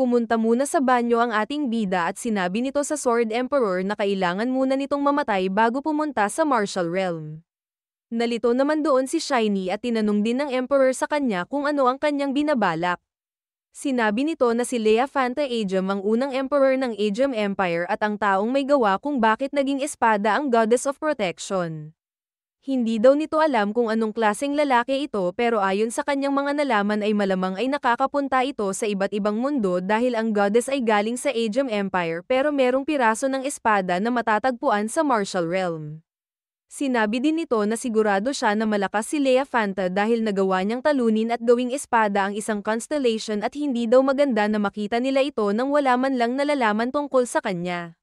Pumunta muna sa banyo ang ating bida at sinabi nito sa Sword Emperor na kailangan muna nitong mamatay bago pumunta sa Martial Realm. Nalito naman doon si Shiny at tinanong din ng Emperor sa kanya kung ano ang kanyang binabalak. Sinabi nito na si Lea Fanta Aegem ang unang Emperor ng Aegem Empire at ang taong may gawa kung bakit naging espada ang Goddess of Protection. Hindi daw nito alam kung anong klaseng lalaki ito pero ayon sa kanyang mga nalaman ay malamang ay nakakapunta ito sa iba't ibang mundo dahil ang goddess ay galing sa Aegem Empire pero merong piraso ng espada na matatagpuan sa Martial Realm. Sinabi din nito na sigurado siya na malakas si Lea Fanta dahil nagawa niyang talunin at gawing espada ang isang constellation at hindi daw maganda na makita nila ito nang wala man lang nalalaman tungkol sa kanya.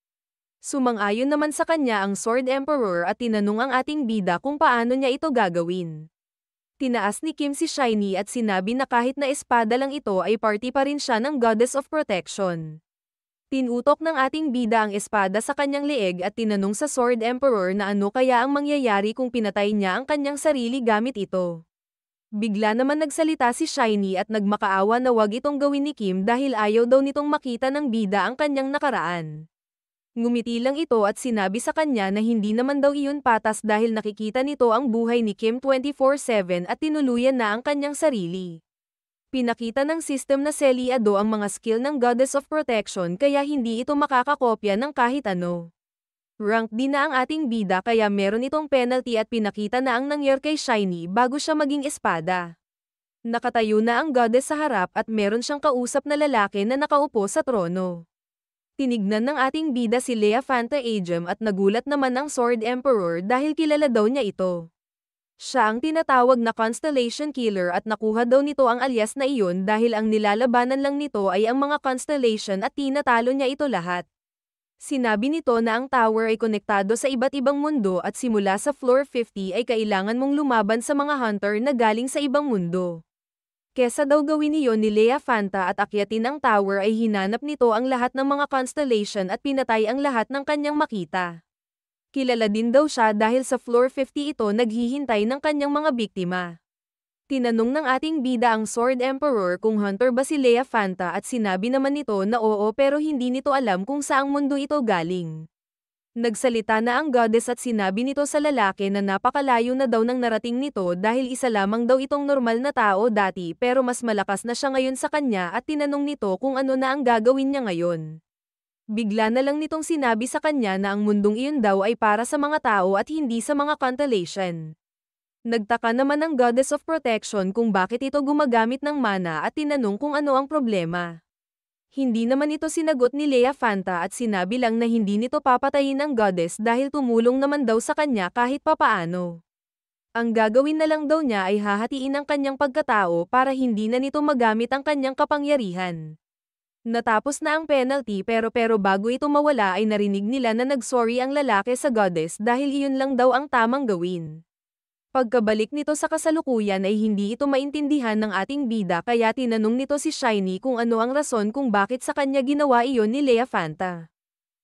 Sumang-ayon naman sa kanya ang Sword Emperor at tinanong ang ating bida kung paano niya ito gagawin. Tinaas ni Kim si Shiny at sinabi na kahit na espada lang ito ay party pa rin siya ng Goddess of Protection. Tinutok ng ating bida ang espada sa kanyang leeg at tinanong sa Sword Emperor na ano kaya ang mangyayari kung pinatay niya ang kanyang sarili gamit ito. Bigla naman nagsalita si Shiny at nagmakaawa na wag itong gawin ni Kim dahil ayaw daw nitong makita ng bida ang kanyang nakaraan. Ngumiti lang ito at sinabi sa kanya na hindi naman daw iyon patas dahil nakikita nito ang buhay ni Kim 24/7 at tinuluyan na ang kanyang sarili. Pinakita ng system na Seliado ang mga skill ng Goddess of Protection kaya hindi ito makakakopya ng kahit ano. Rank din na ang ating bida kaya meron itong penalty at pinakita na ang nangyari kay Shiny bago siya maging espada. Nakatayo na ang goddess sa harap at meron siyang kausap na lalaki na nakaupo sa trono. Tinignan ng ating bida si Lea Fanta Aegem at nagulat naman ang Sword Emperor dahil kilala daw niya ito. Siya ang tinatawag na Constellation Killer at nakuha daw nito ang alias na iyon dahil ang nilalabanan lang nito ay ang mga constellation at tinatalo niya ito lahat. Sinabi nito na ang tower ay konektado sa iba't ibang mundo at simula sa floor 50 ay kailangan mong lumaban sa mga hunter na galing sa ibang mundo. Kesa daw gawin niyon ni Lea Fanta at akyatin ang tower ay hinanap nito ang lahat ng mga constellation at pinatay ang lahat ng kanyang makita. Kilala din daw siya dahil sa floor 50 ito naghihintay ng kanyang mga biktima. Tinanong ng ating bida ang Sword Emperor kung hunter ba si Lea Fanta at sinabi naman nito na oo pero hindi nito alam kung saang mundo ito galing. Nagsalita na ang goddess at sinabi nito sa lalaki na napakalayo na daw nang narating nito dahil isa lamang daw itong normal na tao dati pero mas malakas na siya ngayon sa kanya at tinanong nito kung ano na ang gagawin niya ngayon. Bigla na lang nitong sinabi sa kanya na ang mundong iyon daw ay para sa mga tao at hindi sa mga constellation. Nagtaka naman ang Goddess of Protection kung bakit ito gumagamit ng mana at tinanong kung ano ang problema. Hindi naman ito sinagot ni Lea Fanta at sinabi lang na hindi nito papatayin ang goddess dahil tumulong naman daw sa kanya kahit papaano. Ang gagawin na lang daw niya ay hahatiin ang kanyang pagkatao para hindi na nito magamit ang kanyang kapangyarihan. Natapos na ang penalty pero bago ito mawala ay narinig nila na nagsorry ang lalaki sa goddess dahil iyon lang daw ang tamang gawin. Pagkabalik nito sa kasalukuyan ay hindi ito maintindihan ng ating bida kaya tinanong nito si Shiny kung ano ang rason kung bakit sa kanya ginawa iyon ni Lea Fanta.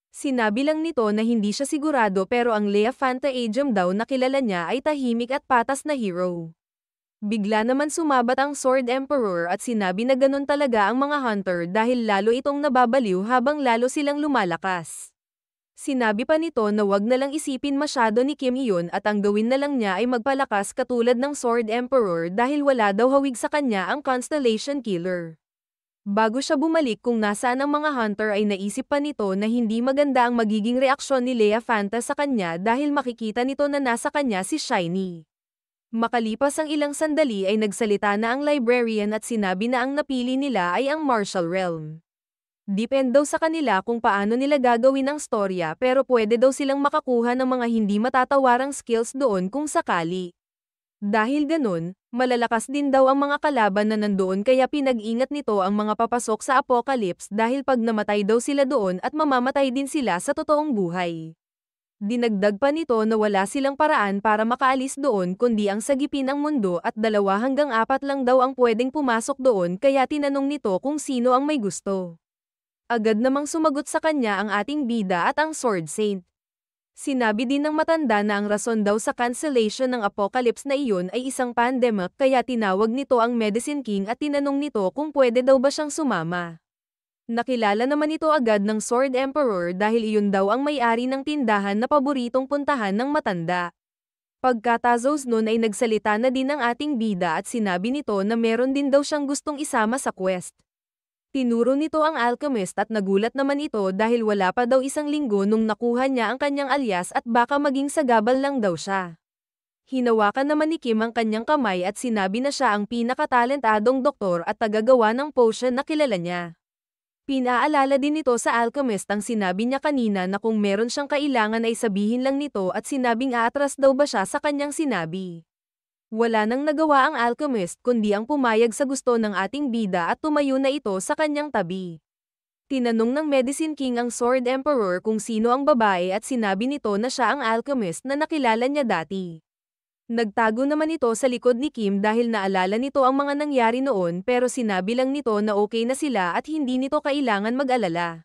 Sinabi lang nito na hindi siya sigurado pero ang Lea Fanta Aegem daw na kilala niya ay tahimik at patas na hero. Bigla naman sumabat ang Sword Emperor at sinabi na ganun talaga ang mga hunter dahil lalo itong nababaliw habang lalo silang lumalakas. Sinabi pa nito na wag na lang isipin masyado ni Kim iyon at ang gawin na lang niya ay magpalakas katulad ng Sword Emperor dahil wala daw hawig sa kanya ang Constellation Killer. Bago siya bumalik kung nasaan ang mga hunter ay naisip pa nito na hindi maganda ang magiging reaksyon ni Lea Fanta sa kanya dahil makikita nito na nasa kanya si Shiny. Makalipas ang ilang sandali ay nagsalita na ang librarian at sinabi na ang napili nila ay ang Martial Realm. Depende daw sa kanila kung paano nila gagawin ang storya pero pwede daw silang makakuha ng mga hindi matatawarang skills doon kung sakali. Dahil ganun, malalakas din daw ang mga kalaban na nandoon kaya pinag-ingat nito ang mga papasok sa Apocalypse dahil pag namatay daw sila doon at mamamatay din sila sa totoong buhay. Dinagdag pa nito na wala silang paraan para makaalis doon kundi ang sagipin ang mundo at 2 hanggang 4 lang daw ang pwedeng pumasok doon kaya tinanong nito kung sino ang may gusto. Agad namang sumagot sa kanya ang ating bida at ang Sword Saint. Sinabi din ng matanda na ang rason daw sa cancellation ng Apocalypse na iyon ay isang pandemic kaya tinawag nito ang Medicine King at tinanong nito kung pwede daw ba siyang sumama. Nakilala naman ito agad ng Sword Emperor dahil iyon daw ang may-ari ng tindahan na paboritong puntahan ng matanda. Pagkatapos nun ay nagsalita na din ang ating bida at sinabi nito na meron din daw siyang gustong isama sa quest. Tinuro nito ang alchemist at nagulat naman ito dahil wala pa daw isang linggo nung nakuha niya ang kanyang alias at baka maging sagabal lang daw siya. Hinawakan naman ni Kim ang kanyang kamay at sinabi na siya ang pinakatalentadong doktor at tagagawa ng potion na kilala niya. Pinaalala din nito sa alchemist ang sinabi niya kanina na kung meron siyang kailangan ay sabihin lang nito at sinabing aatras daw ba siya sa kanyang sinabi. Wala nang nagawa ang alchemist kundi ang pumayag sa gusto ng ating bida at tumayo na ito sa kanyang tabi. Tinanong ng Medicine King ang Sword Emperor kung sino ang babae at sinabi nito na siya ang alchemist na nakilala niya dati. Nagtago naman ito sa likod ni Kim dahil naalala nito ang mga nangyari noon pero sinabi lang nito na okay na sila at hindi nito kailangan mag-alala.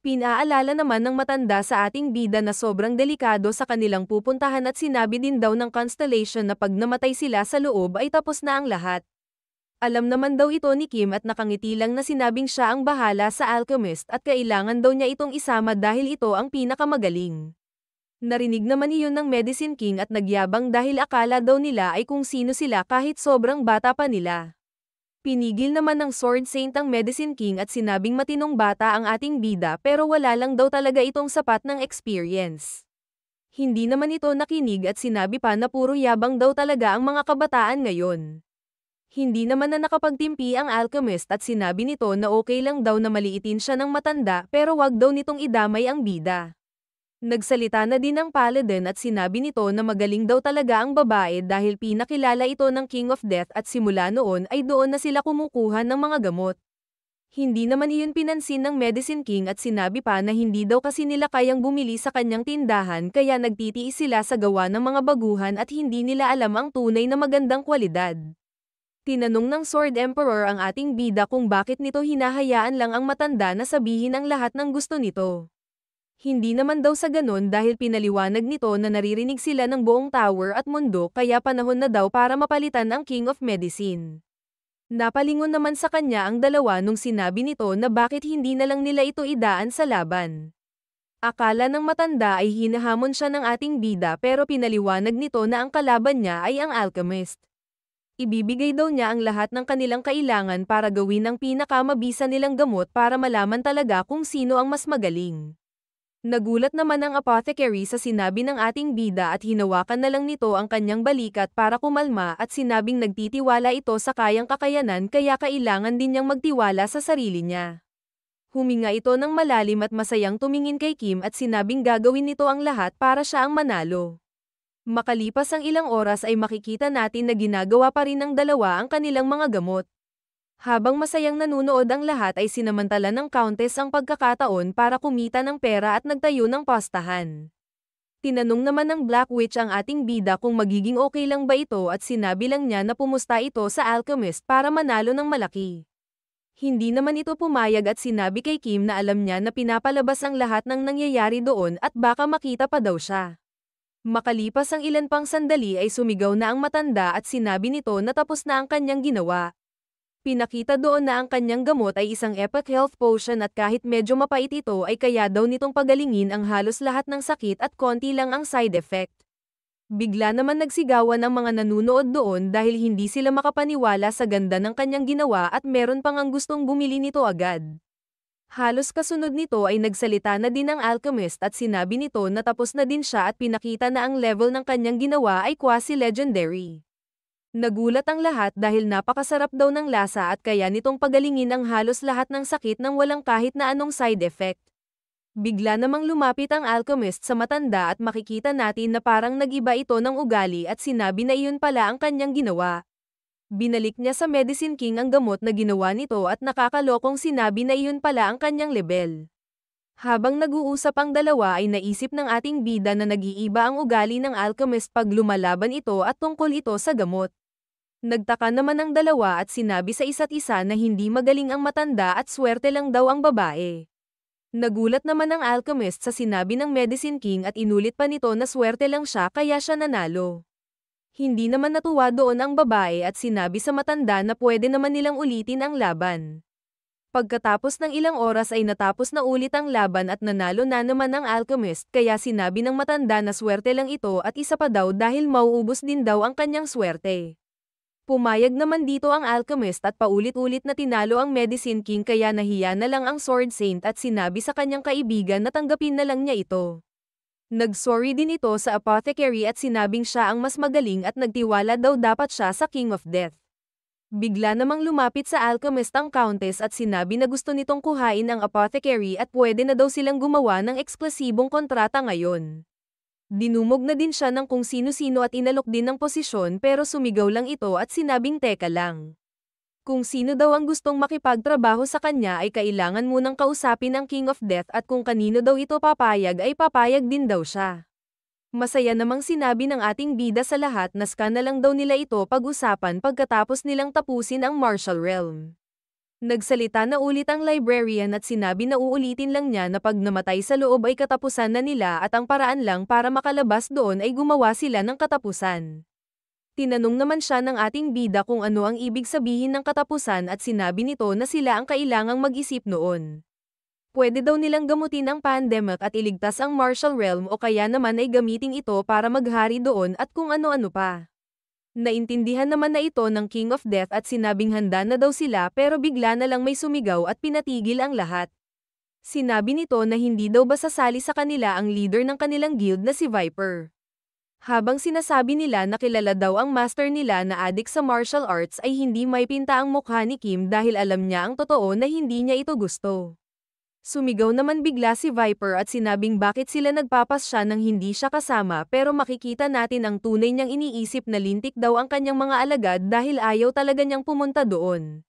Pinaalala naman ng matanda sa ating bida na sobrang delikado sa kanilang pupuntahan at sinabi din daw ng Constellation na pag namatay sila sa loob ay tapos na ang lahat. Alam naman daw ito ni Kim at nakangiti lang na sinabing siya ang bahala sa alchemist at kailangan daw niya itong isama dahil ito ang pinakamagaling. Narinig naman iyon ng Medicine King at nagyabang dahil akala daw nila ay kung sino sila kahit sobrang bata pa nila. Pinigil naman ng Sword Saint ang Medicine King at sinabing matinong bata ang ating bida pero wala lang daw talaga itong sapat ng experience. Hindi naman ito nakinig at sinabi pa na puro yabang daw talaga ang mga kabataan ngayon. Hindi naman na nakapagtimpi ang alchemist at sinabi nito na okay lang daw na maliitin siya ng matanda pero wag daw nitong idamay ang bida. Nagsalita na din ang Paladin at sinabi nito na magaling daw talaga ang babae dahil pinakilala ito ng King of Death at simula noon ay doon na sila kumukuha ng mga gamot. Hindi naman iyon pinansin ng Medicine King at sinabi pa na hindi daw kasi nila kayang bumili sa kanyang tindahan kaya nagtitiis sila sa gawa ng mga baguhan at hindi nila alam ang tunay na magandang kwalidad. Tinanong ng Sword Emperor ang ating bida kung bakit nito hinahayaan lang ang matanda na sabihin ang lahat ng gusto nito. Hindi naman daw sa ganon dahil pinaliwanag nito na naririnig sila ng buong tower at mundo kaya panahon na daw para mapalitan ang King of Medicine. Napalingon naman sa kanya ang dalawa nung sinabi nito na bakit hindi na lang nila ito idaan sa laban. Akala ng matanda ay hinahamon siya ng ating bida pero pinaliwanag nito na ang kalaban niya ay ang alchemist. Ibibigay daw niya ang lahat ng kanilang kailangan para gawin ang pinakamabisa nilang gamot para malaman talaga kung sino ang mas magaling. Nagulat naman ang apothecary sa sinabi ng ating bida at hinawakan na lang nito ang kanyang balikat para kumalma at sinabing nagtitiwala ito sa kayang kakayanan kaya kailangan din niyang magtiwala sa sarili niya. Huminga ito ng malalim at masayang tumingin kay Kim at sinabing gagawin nito ang lahat para siya ang manalo. Makalipas ang ilang oras ay makikita natin na ginagawa pa rin ng dalawa ang kanilang mga gamot. Habang masayang nanunood ang lahat ay sinamantala ng Countess ang pagkakataon para kumita ng pera at nagtayo ng pastahan. Tinanong naman ng Black Witch ang ating bida kung magiging okay lang ba ito at sinabi lang niya na pumusta ito sa alchemist para manalo ng malaki. Hindi naman ito pumayag at sinabi kay Kim na alam niya na pinapalabas ang lahat ng nangyayari doon at baka makita pa daw siya. Makalipas ang ilan pang sandali ay sumigaw na ang matanda at sinabi nito na tapos na ang kanyang ginawa. Pinakita doon na ang kanyang gamot ay isang epic health potion at kahit medyo mapait ito ay kaya daw nitong pagalingin ang halos lahat ng sakit at konti lang ang side effect. Bigla naman nagsigawan ang mga nanunood doon dahil hindi sila makapaniwala sa ganda ng kanyang ginawa at meron pang ang gustong bumili nito agad. Halos kasunod nito ay nagsalita na din ang alchemist at sinabi nito na tapos na din siya at pinakita na ang level ng kanyang ginawa ay quasi-legendary. Nagulat ang lahat dahil napakasarap daw ng lasa at kaya nitong pagalingin ang halos lahat ng sakit nang walang kahit na anong side effect. Bigla namang lumapit ang alchemist sa matanda at makikita natin na parang nag-iba ito ng ugali at sinabi na iyon pala ang kanyang ginawa. Binalik niya sa Medicine King ang gamot na ginawa nito at nakakalokong sinabi na iyon pala ang kanyang level. Habang nag-uusap ang dalawa ay naisip ng ating bida na nag-iiba ang ugali ng alchemist pag lumalaban ito at tungkol ito sa gamot. Nagtaka naman ang dalawa at sinabi sa isa't isa na hindi magaling ang matanda at swerte lang daw ang babae. Nagulat naman ang alchemist sa sinabi ng Medicine King at inulit pa nito na swerte lang siya kaya siya nanalo. Hindi naman natuwa doon ang babae at sinabi sa matanda na pwede naman nilang ulitin ang laban. Pagkatapos ng ilang oras ay natapos na ulit ang laban at nanalo na naman ang alchemist, kaya sinabi ng matanda na swerte lang ito at isa pa daw dahil mauubos din daw ang kanyang swerte. Pumayag naman dito ang alchemist at paulit-ulit na tinalo ang Medicine King, kaya nahiya na lang ang Sword Saint at sinabi sa kanyang kaibigan na tanggapin na lang niya ito. Nag-sorry din ito sa apothecary at sinabing siya ang mas magaling at nagtiwala daw dapat siya sa King of Death. Bigla namang lumapit sa alchemist ang countess at sinabi na gusto nitong kuhain ang apothecary at pwede na daw silang gumawa ng eksklusibong kontrata ngayon. Dinumog na din siya ng kung sino-sino at inalok din ng posisyon, pero sumigaw lang ito at sinabing teka lang. Kung sino daw ang gustong makipagtrabaho sa kanya ay kailangan munang kausapin ang King of Death at kung kanino daw ito papayag ay papayag din daw siya. Masaya namang sinabi ng ating bida sa lahat na scan na lang daw nila ito pag-usapan pagkatapos nilang tapusin ang Martial Realm. Nagsalita na ulit ang librarian at sinabi na uulitin lang niya na pag namatay sa loob ay katapusan na nila at ang paraan lang para makalabas doon ay gumawa sila ng katapusan. Tinanong naman siya ng ating bida kung ano ang ibig sabihin ng katapusan at sinabi nito na sila ang kailangang mag-isip noon. Pwede daw nilang gamutin ang pandemic at iligtas ang Martial Realm o kaya naman ay gamitin ito para maghari doon at kung ano-ano pa. Naintindihan naman na ito ng King of Death at sinabing handa na daw sila, pero bigla na lang may sumigaw at pinatigil ang lahat. Sinabi nito na hindi daw ba sasali sa kanila ang leader ng kanilang guild na si Viper. Habang sinasabi nila na kilala daw ang master nila na adik sa martial arts ay hindi may pinta ang mukha ni Kim dahil alam niya ang totoo na hindi niya ito gusto. Sumigaw naman bigla si Viper at sinabing bakit sila nagpapasya nang hindi siya kasama, pero makikita natin ang tunay niyang iniisip na lintik daw ang kanyang mga alagad dahil ayaw talaga niyang pumunta doon.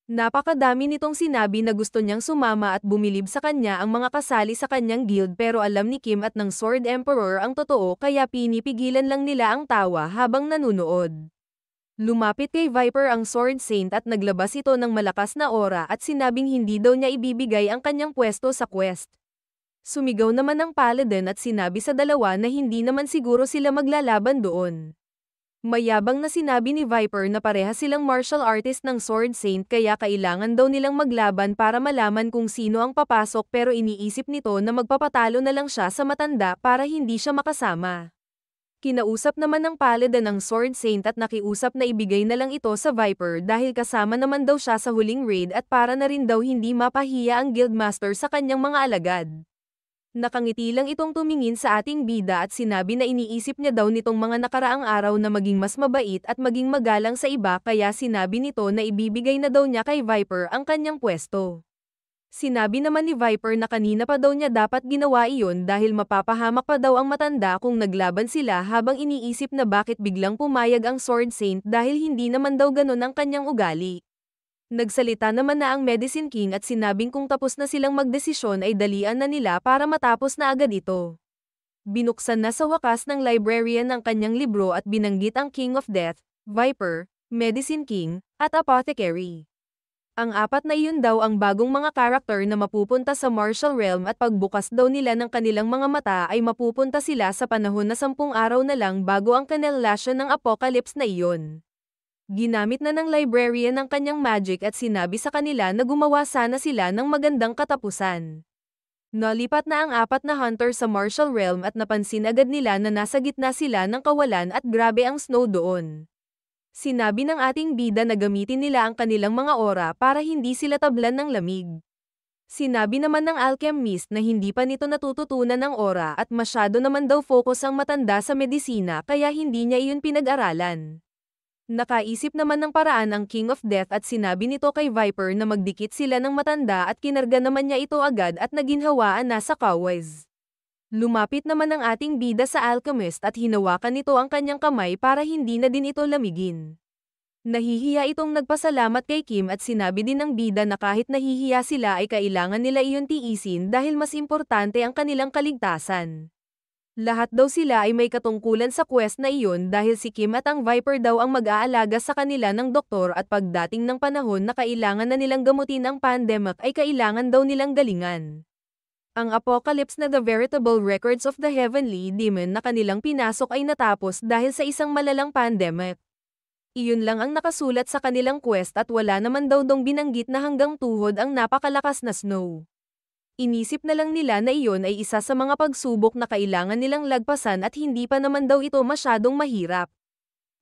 Napakadami nitong sinabi na gusto niyang sumama at bumilib sa kanya ang mga kasali sa kanyang guild, pero alam ni Kim at ng Sword Emperor ang totoo kaya pinipigilan lang nila ang tawa habang nanunood. Lumapit kay Viper ang Sword Saint at naglabas ito ng malakas na aura at sinabing hindi daw niya ibibigay ang kanyang pwesto sa quest. Sumigaw naman ang Paladin at sinabi sa dalawa na hindi naman siguro sila maglalaban doon. Mayabang na sinabi ni Viper na pareha silang martial artist ng Sword Saint kaya kailangan daw nilang maglaban para malaman kung sino ang papasok, pero iniisip nito na magpapatalo na lang siya sa matanda para hindi siya makasama. Kinausap naman ng Paladin ang Sword Saint at nakiusap na ibigay na lang ito sa Viper dahil kasama naman daw siya sa huling raid at para na rin daw hindi mapahiya ang Guildmaster sa kanyang mga alagad. Nakangiti lang itong tumingin sa ating bida at sinabi na iniisip niya daw nitong mga nakaraang araw na maging mas mabait at maging magalang sa iba, kaya sinabi nito na ibibigay na daw niya kay Viper ang kanyang pwesto. Sinabi naman ni Viper na kanina pa daw niya dapat ginawa iyon dahil mapapahamak pa daw ang matanda kung naglaban sila, habang iniisip na bakit biglang pumayag ang Sword Saint dahil hindi naman daw ganon ang kanyang ugali. Nagsalita naman na ang Medicine King at sinabing kung tapos na silang magdesisyon ay dalian na nila para matapos na agad ito. Binuksan na sa wakas ng librarian ang kanyang libro at binanggit ang King of Death, Viper, Medicine King, at Apothecary. Ang apat na iyon daw ang bagong mga karakter na mapupunta sa Martial Realm at pagbukas daw nila ng kanilang mga mata ay mapupunta sila sa panahon na 10 araw na lang bago ang kanelasyon ng Apocalypse na iyon. Ginamit na ng librarian ang kanyang magic at sinabi sa kanila na gumawa sana sila ng magandang katapusan. Nalipat na ang apat na hunter sa Martial Realm at napansin agad nila na nasa gitna sila ng kawalan at grabe ang snow doon. Sinabi ng ating bida na gamitin nila ang kanilang mga aura para hindi sila tablan ng lamig. Sinabi naman ng alchemist na hindi pa nito natututunan ng aura at masyado naman daw focus ang matanda sa medisina kaya hindi niya iyon pinag-aralan. Nakaisip naman ng paraan ang King of Death at sinabi nito kay Viper na magdikit sila ng matanda at kinarga naman niya ito agad at naginhawaan na sa kawes. Lumapit naman ang ating bida sa alchemist at hinawakan nito ang kanyang kamay para hindi na din ito lamigin. Nahihiya itong nagpasalamat kay Kim at sinabi din ng bida na kahit nahihiya sila ay kailangan nila iyon tiisin dahil mas importante ang kanilang kaligtasan. Lahat daw sila ay may katungkulan sa quest na iyon dahil si Kim at ang Viper daw ang mag-aalaga sa kanila ng doktor at pagdating ng panahon na kailangan na nilang gamutin ang pandemic ay kailangan daw nilang galingan. Ang Apocalypse na The Veritable Records of the Heavenly Demon na kanilang pinasok ay natapos dahil sa isang malalang pandemic. Iyon lang ang nakasulat sa kanilang quest at wala naman daw dong binanggit na hanggang tuhod ang napakalakas na snow. Inisip na lang nila na iyon ay isa sa mga pagsubok na kailangan nilang lagpasan at hindi pa naman daw ito masyadong mahirap.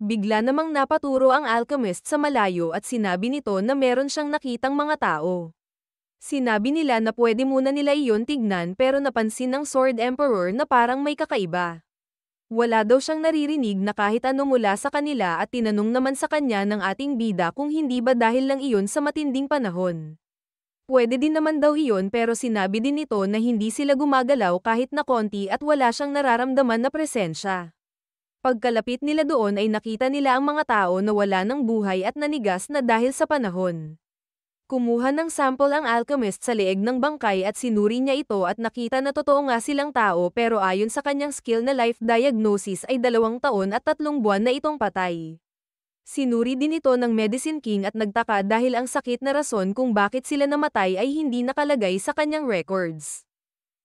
Bigla namang napaturo ang alchemist sa malayo at sinabi nito na meron siyang nakitang mga tao. Sinabi nila na pwede muna nila iyon tignan pero napansin ng Sword Emperor na parang may kakaiba. Wala daw siyang naririnig na kahit ano mula sa kanila at tinanong naman sa kanya ng ating bida kung hindi ba dahil lang iyon sa matinding panahon. Pwede din naman daw iyon pero sinabi din nito na hindi sila gumagalaw kahit na konti at wala siyang nararamdaman na presensya. Pagkalapit nila doon ay nakita nila ang mga tao na wala ng buhay at nanigas na dahil sa panahon. Kumuha ng sample ang alchemist sa leeg ng bangkay at sinuri niya ito at nakita na totoo nga silang tao pero ayon sa kanyang skill na life diagnosis ay 2 taon at 3 buwan na itong patay. Sinuri din ito ng Medicine King at nagtaka dahil ang sakit na rason kung bakit sila namatay ay hindi nakalagay sa kanyang records.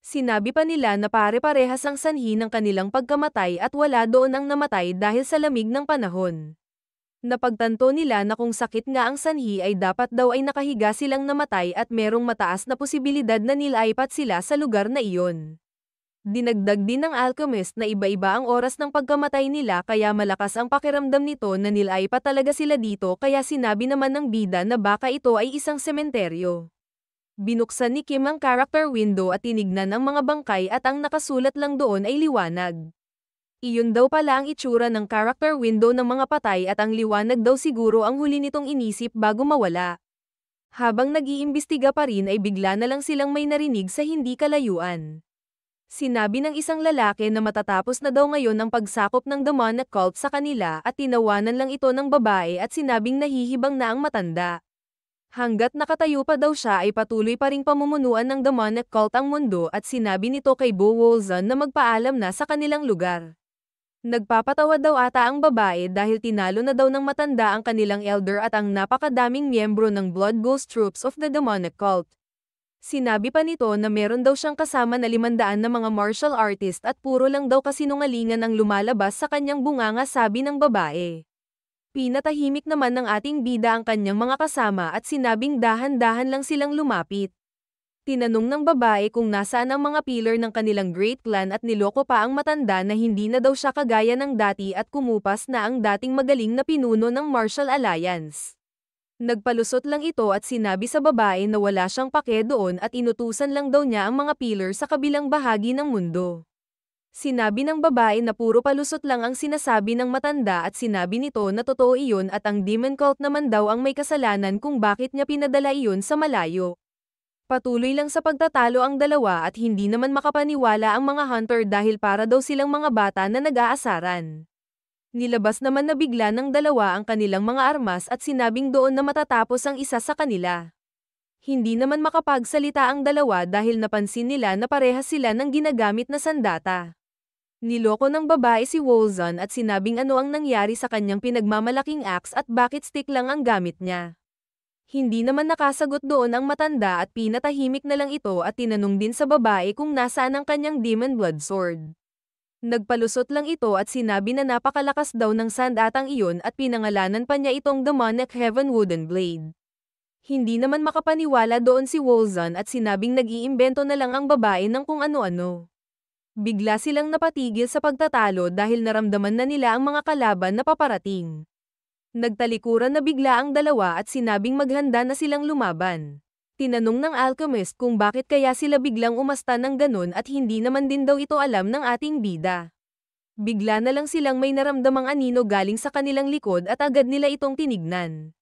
Sinabi pa nila na pare-parehas ang sanhi ng kanilang pagkamatay at wala doon ang namatay dahil sa lamig ng panahon. Napagtanto nila na kung sakit nga ang sanhi ay dapat daw ay nakahiga silang namatay at merong mataas na posibilidad na nilaipat sila sa lugar na iyon. Dinagdag din ng alchemist na iba-iba ang oras ng pagkamatay nila kaya malakas ang pakiramdam nito na nilaipat talaga sila dito kaya sinabi naman ng bida na baka ito ay isang sementeryo. Binuksan ni Kim ang character window at tinignan ang mga bangkay at ang nakasulat lang doon ay liwanag. Iyon daw pala ang itsura ng character window ng mga patay at ang liwanag daw siguro ang huli nitong inisip bago mawala. Habang nag-iimbestiga pa rin ay bigla na lang silang may narinig sa hindi kalayuan. Sinabi ng isang lalaki na matatapos na daw ngayon ang pagsakop ng demonic cult sa kanila at tinawanan lang ito ng babae at sinabing nahihibang na ang matanda. Hanggat nakatayo pa daw siya ay patuloy pa ring pamumunuan ng demonic cult ang mundo at sinabi nito kay Bo Wolzon na magpaalam na sa kanilang lugar. Nagpapatawa daw ata ang babae dahil tinalo na daw ng matanda ang kanilang elder at ang napakadaming miyembro ng Blood Ghost Troops of the Demonic Cult. Sinabi pa nito na meron daw siyang kasama na 500 na mga martial artist at puro lang daw kasinungalingan ang lumalabas sa kanyang bunganga sabi ng babae. Pinatahimik naman ng ating bida ang kanyang mga kasama at sinabing dahan-dahan lang silang lumapit. Tinanong ng babae kung nasaan ang mga pillar ng kanilang great clan at niloko pa ang matanda na hindi na daw siya kagaya ng dati at kumupas na ang dating magaling na pinuno ng Martial Alliance. Nagpalusot lang ito at sinabi sa babae na wala siyang pake doon at inutusan lang daw niya ang mga pillar sa kabilang bahagi ng mundo. Sinabi ng babae na puro palusot lang ang sinasabi ng matanda at sinabi nito na totoo iyon at ang demon cult naman daw ang may kasalanan kung bakit niya pinadala iyon sa malayo. Patuloy lang sa pagtatalo ang dalawa at hindi naman makapaniwala ang mga hunter dahil para daw silang mga bata na nag-aasaran. Nilabas naman na bigla ng dalawa ang kanilang mga armas at sinabing doon na matatapos ang isa sa kanila. Hindi naman makapagsalita ang dalawa dahil napansin nila na parehas sila ng ginagamit na sandata. Niloko ng babae si Wolzon at sinabing ano ang nangyari sa kanyang pinagmamalaking axe at bakit stick lang ang gamit niya. Hindi naman nakasagot doon ang matanda at pinatahimik na lang ito at tinanong din sa babae kung nasaan ang kanyang demon blood sword. Nagpalusot lang ito at sinabi na napakalakas daw ng sandatang iyon at pinangalanan pa niya itong demonic heaven wooden blade. Hindi naman makapaniwala doon si Wolzon at sinabing nag-iimbento na lang ang babae ng kung ano-ano. Bigla silang napatigil sa pagtatalo dahil naramdaman na nila ang mga kalaban na paparating. Nagtalikuran na bigla ang dalawa at sinabing maghanda na silang lumaban. Tinanong ng alchemist kung bakit kaya sila biglang umasta ng ganun at hindi naman din daw ito alam ng ating bida. Bigla na lang silang may naramdamang anino galing sa kanilang likod at agad nila itong tinignan.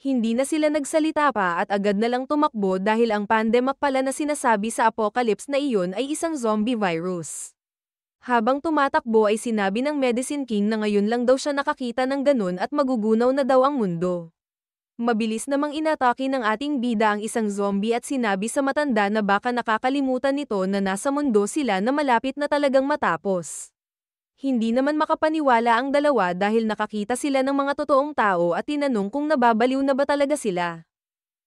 Hindi na sila nagsalita pa at agad na lang tumakbo dahil ang pandemic pala na sinasabi sa apocalypse na iyon ay isang zombie virus. Habang tumatakbo ay sinabi ng Medicine King na ngayon lang daw siya nakakita ng ganun at magugunaw na daw ang mundo. Mabilis namang inatake ng ating bida ang isang zombie at sinabi sa matanda na baka nakakalimutan nito na nasa mundo sila na malapit na talagang matapos. Hindi naman makapaniwala ang dalawa dahil nakakita sila ng mga totoong tao at tinanong kung nababaliw na ba talaga sila.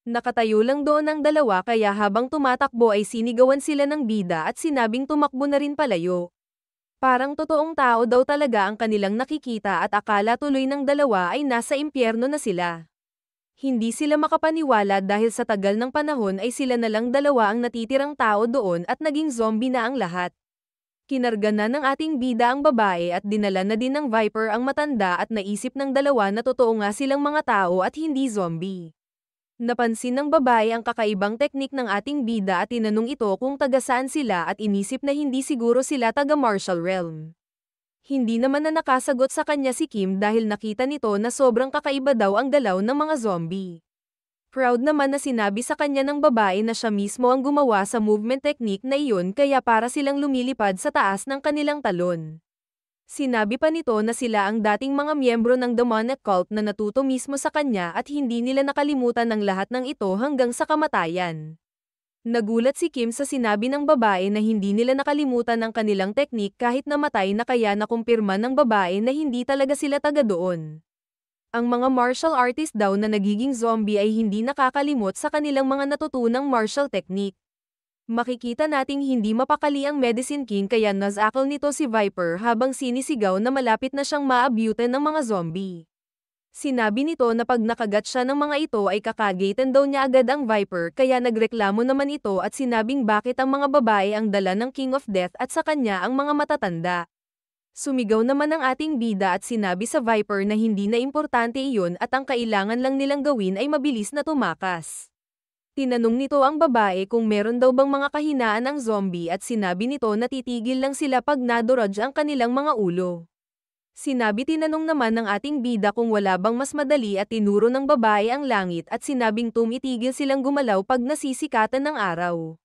Nakatayo lang doon ang dalawa kaya habang tumatakbo ay sinigawan sila ng bida at sinabing tumakbo na rin palayo. Parang totoong tao daw talaga ang kanilang nakikita at akala tuloy ng dalawa ay nasa impyerno na sila. Hindi sila makapaniwala dahil sa tagal ng panahon ay sila na lang dalawa ang natitirang tao doon at naging zombie na ang lahat. Kinarga na ng ating bida ang babae at dinala na din ng Viper ang matanda at naisip ng dalawa na totoo nga silang mga tao at hindi zombie. Napansin ng babae ang kakaibang teknik ng ating bida at tinanong ito kung taga saan sila at inisip na hindi siguro sila taga Martial Realm. Hindi naman na nakasagot sa kanya si Kim dahil nakita nito na sobrang kakaiba daw ang galaw ng mga zombie. Proud naman na sinabi sa kanya ng babae na siya mismo ang gumawa sa movement technique na iyon kaya para silang lumilipad sa taas ng kanilang talon. Sinabi pa nito na sila ang dating mga miyembro ng demonic cult na natuto mismo sa kanya at hindi nila nakalimutan ang lahat ng ito hanggang sa kamatayan. Nagulat si Kim sa sinabi ng babae na hindi nila nakalimutan ang kanilang teknik kahit namatay na kaya nakumpirma ng babae na hindi talaga sila taga doon. Ang mga martial artist daw na nagiging zombie ay hindi nakakalimot sa kanilang mga natutunang martial technique. Makikita nating hindi mapakali ang Medicine King kaya nasakal nito si Viper habang sinisigaw na malapit na siyang maabutan ng mga zombie. Sinabi nito na pag nakagat siya ng mga ito ay kakagatan daw niya agad ang Viper kaya nagreklamo naman ito at sinabing bakit ang mga babae ang dala ng King of Death at sa kanya ang mga matatanda. Sumigaw naman ang ating bida at sinabi sa Viper na hindi na importante iyon at ang kailangan lang nilang gawin ay mabilis na tumakas. Tinanong nito ang babae kung meron daw bang mga kahinaan ang zombie at sinabi nito na titigil lang sila pag nadurage ang kanilang mga ulo. Tinanong naman ng ating bida kung wala bang mas madali at tinuro ng babae ang langit at sinabing tumitigil silang gumalaw pag nasisikatan ng araw.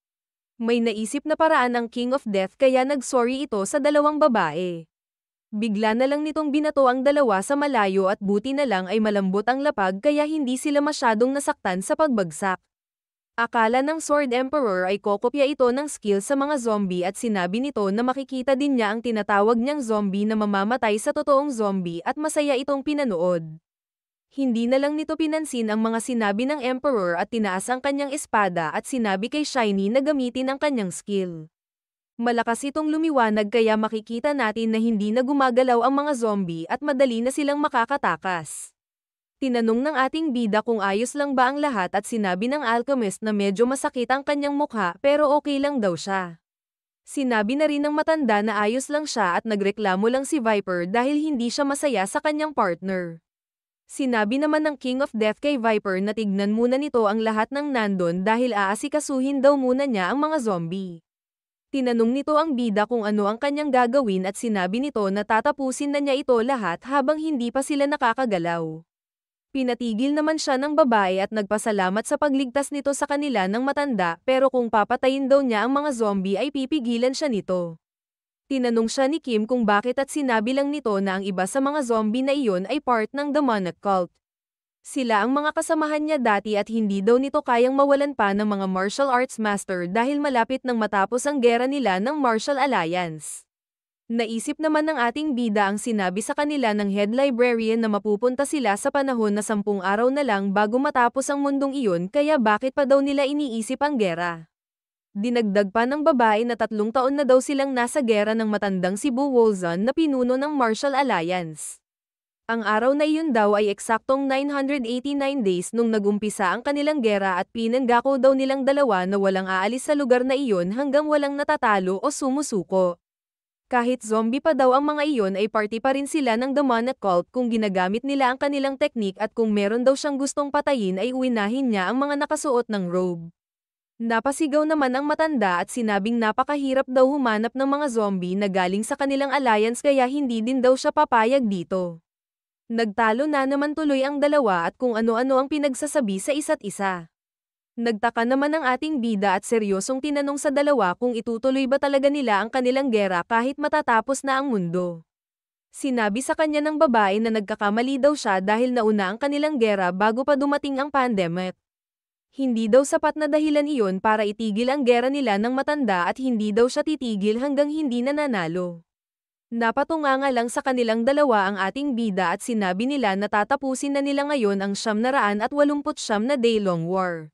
May naisip na paraan ang King of Death kaya nagsorry ito sa dalawang babae. Bigla na lang nitong binato ang dalawa sa malayo at buti na lang ay malambot ang lapag kaya hindi sila masyadong nasaktan sa pagbagsak. Akala ng Sword Emperor ay kokopya ito ng skill sa mga zombie at sinabi nito na makikita din niya ang tinatawag niyang zombie na mamamatay sa totoong zombie at masaya itong pinanood. Hindi na lang nito pinansin ang mga sinabi ng Emperor at tinaas ang kanyang espada at sinabi kay Shiny na gamitin ang kanyang skill. Malakas itong lumiwanag kaya makikita natin na hindi na gumagalaw ang mga zombie at madali na silang makakatakas. Tinanong ng ating bida kung ayos lang ba ang lahat at sinabi ng alchemist na medyo masakit ang kanyang mukha pero okay lang daw siya. Sinabi na rin ng matanda na ayos lang siya at nagreklamo lang si Viper dahil hindi siya masaya sa kanyang partner. Sinabi naman ng King of Death kay Viper na tignan muna nito ang lahat ng nandon dahil aasikasuhin daw muna niya ang mga zombie. Tinanong nito ang bida kung ano ang kanyang gagawin at sinabi nito na tatapusin na niya ito lahat habang hindi pa sila nakakagalaw. Pinatigil naman siya ng babae at nagpasalamat sa pagligtas nito sa kanila ng matanda pero kung papatayin daw niya ang mga zombie ay pipigilan siya nito. Tinanong siya ni Kim kung bakit at sinabi lang nito na ang iba sa mga zombie na iyon ay part ng demonic cult. Sila ang mga kasamahan niya dati at hindi daw nito kayang mawalan pa ng mga martial arts master dahil malapit nang matapos ang gera nila ng Martial Alliance. Naisip naman ng ating bida ang sinabi sa kanila ng head librarian na mapupunta sila sa panahon na 10 araw na lang bago matapos ang mundong iyon kaya bakit pa daw nila iniisip ang gera. Dinagdag pa ng babae na 3 taon na daw silang nasa gera ng matandang si Bu Wolzon na pinuno ng Martial Alliance. Ang araw na iyon daw ay eksaktong 989 days nung nagumpisa ang kanilang gera at pinanggako daw nilang dalawa na walang aalis sa lugar na iyon hanggang walang natatalo o sumusuko. Kahit zombie pa daw ang mga iyon ay party pa rin sila ng demonic cult kung ginagamit nila ang kanilang teknik at kung meron daw siyang gustong patayin ay uwinahin niya ang mga nakasuot ng robe. Napasigaw naman ang matanda at sinabing napakahirap daw humanap ng mga zombie na galing sa kanilang alliance kaya hindi din daw siya papayag dito. Nagtalo na naman tuloy ang dalawa at kung ano-ano ang pinagsasabi sa isa't isa. Nagtaka naman ang ating bida at seryosong tinanong sa dalawa kung itutuloy ba talaga nila ang kanilang gera kahit matatapos na ang mundo. Sinabi sa kanya ng babae na nagkakamali daw siya dahil nauna ang kanilang gera bago pa dumating ang pandemic. Hindi daw sapat na dahilan iyon para itigil ang gera nila ng matanda at hindi daw siya titigil hanggang hindi nananalo. Napatunganga lang sa kanilang dalawa ang ating bida at sinabi nila na tatapusin na nila ngayon ang 989 na day-long war.